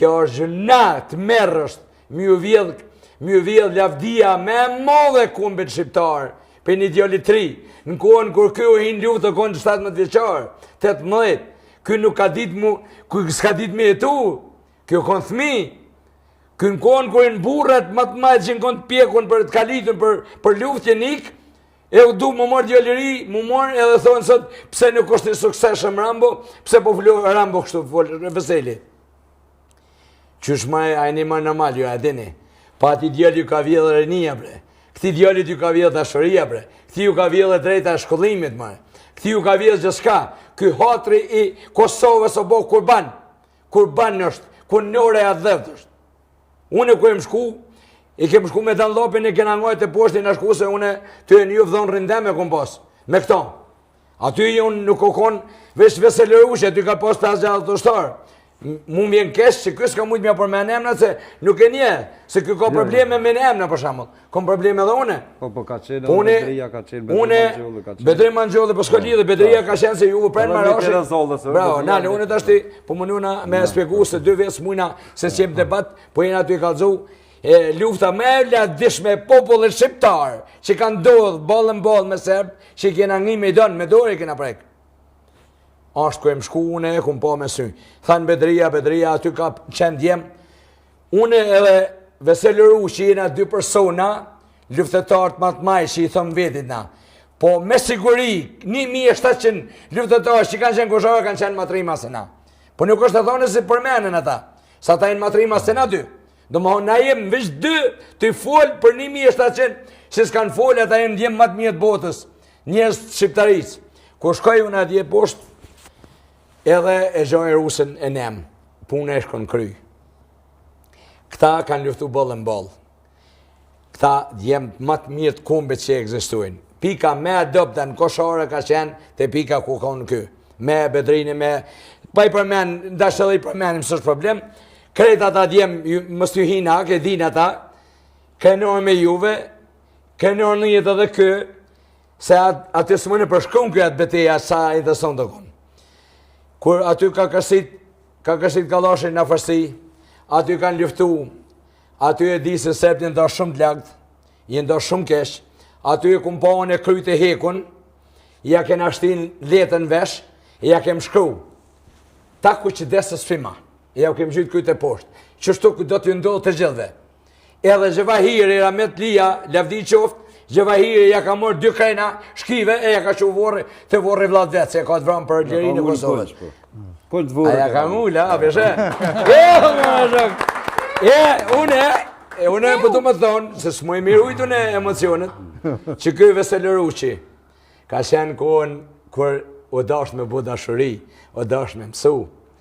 kjo është gjëna të merrësht, mjë vjedh lavdia me modhe kumbit shqiptar, për një djali 3, në kohën kur kjo hin luftë të kohën 17 vjeçar, 18, kjo nuk ka ditë s'ka ditë me jetu, kjo konë thmi, kjo në kohën kur në burrat më të majtë që në konë të pjekun për të kalitën për luftë jenik, e u du më morë djallëri, më morë edhe thonë sot, pse nuk është një sukseshëm Rambo, pse po vlohë Rambo kështu Veseli. Qysh ma e një marë normal, ju e dini. Pa ati djallë ju ka vjedhë rënia, bre. Këti djallit ju ka vjedhë dashuria, bre. Këti ju ka vjedhë drejta shkollimit, mare. Këti ju ka vjedhë gjithçka. Ky hatri i Kosovës o bo kurban. Kurban është, kur nëre atë dhevët është. Unë ku e më shku, i kem shku me Dunlopin, e kena ngojt e poshtin, në shku se une të e një vëdhon rindeme kom pas. Me këto. Aty unë nuk o konë veç Veselërushi, aty ka pas 5 gjallë të ushtarë. Mu m'jen kesh që kësë ka mujtë mja për me në emna, se nuk e nje, se kjo ka probleme me në emna për shamull. Kom probleme dhe une. Po ka qenë, Bedria ka qenë, Bedrim Manxholli, po s'ka lidhe, Bedria ka qenë se ju prenë Marashi. Bravo, nale, une të ashti, po më nuna me spjegu se 2 vjes mujna se qemë debat, po jena ty kalëzu, lufta me ladishme popullit shqiptar, që kanë ndodhë ballën me Serb, që kena ngi me i donë, me dore kena prek. Ashtë ku e më shku une, ku më po me sy. Thanë Bedria, aty ka qenë djem. Une edhe Veselërushi jena 2 persona, luftetarët më të maj që i thëmë vetit na. Po me siguri, 1700 luftetarë që kanë qenë kushore, kanë qenë matrima se na. Po nuk është të thonë si përmenen ata, sa ta jenë matrima se na 2. Do më honë, na jemë veç 2 të i folë për 1700 që s'kanë folë, ata jenë djemë matë mjetë botës, njës shqiptarisë. Ku shkoj unë atje poshtë, edhe e gjojë rusën e nem, punë e shkon kry. Këta kanë luftu bollën bollë. Këta djemë matë mjetë kumbet që egzistuin. Pika me adopta në koshore ka qenë të pika ku konë kë. Me Bedrini, me... Pa i përmen, ndashtë edhe i përmenim së është problem. Krejt ata djemë, mës të hina, ke din ata, kënor me juve, kënor në jetë edhe kë, se atë së mëne përshkon kjo atë beteja sa i të sonë të konë. Kur aty ka kërsit kalashin në fërsi, aty kanë luftu, aty e di se Serbt jenë da shumë të lagtë, jenë da shumë kesh, aty e kumpon e kryt e hekun, ja kena shtin letën vesh, ja kem shkru. Ta ku që desës fima, ja kem gjytë kryt e poshtë, qështu ku do t'ju ndodhë të gjithve. Edhe Gjevahiri, Ramet Lia, Lavdi qoftë, Gjevahiri ja ka morë 2 krejna shkive e ja ka që vorri të vorri vlad vetë, se ka të vramë për Gjerin e Kosovës. A ja ka mulla, a peshe? Une për të më thonë, se s'mu e mirujtu në emocionet, që këj Veselërushi ka shenë kohën kër o dasht me bu dashuri, o dasht me mësu.